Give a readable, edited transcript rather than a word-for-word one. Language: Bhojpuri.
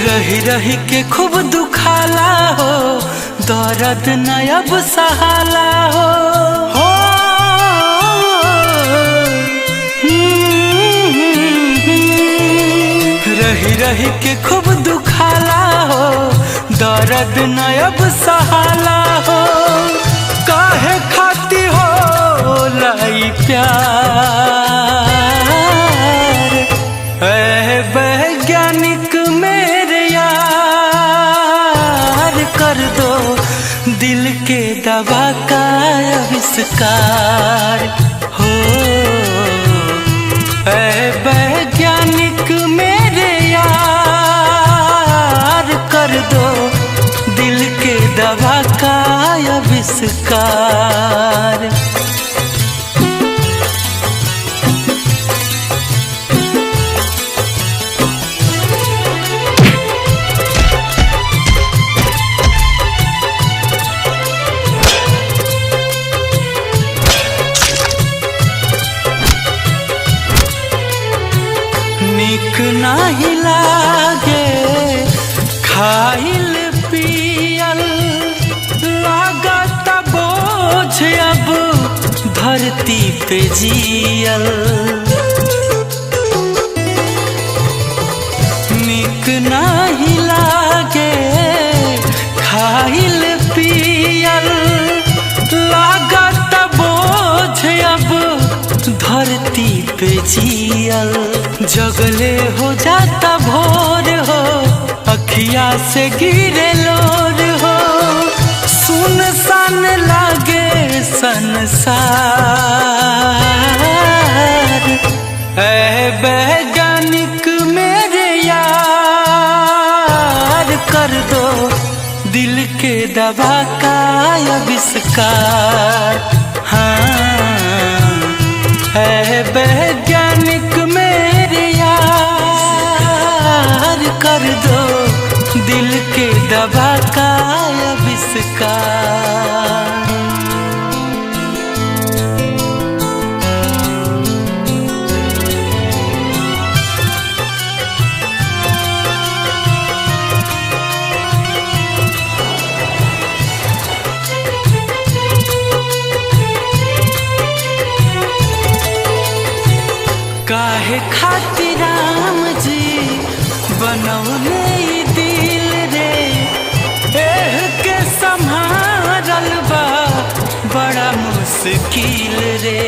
रही रही के खूब दुखाला हो, दर्द न अब सहाला हो। रही रही के खूब दुखाला हो, दर्द न अब सहाला हो। काहे खाती हो लाई प्यार, ऐ वैज्ञानिक मेरे यार, कर दो दिल के दवा का आविष्कार हो। ऐ वैज्ञानिक मेरे यार, कर दो दिल के दवा का आविष्कार। निक नाही लागे खाइल पियल, लागत बोझ अब धरती पे जियल। निक नाही लागे खाइल पियल, लागत बोझ अब धरती पे जियल। जगले हो जाता भोर हो, अखिया से गिरे लोर हो। सुनसान लागे संसार, ऐ वैज्ञानिक मेरे यार, कर दो दिल के दवा का आविष्कार। हाँ, ऐ वैज्ञानिक मेरे यार, कर दो दिल के दवा का आविष्कार। काहे खातिर राम जी बनौले दिल रे, एह के संभारल बा बड़ा मुश्किल रे।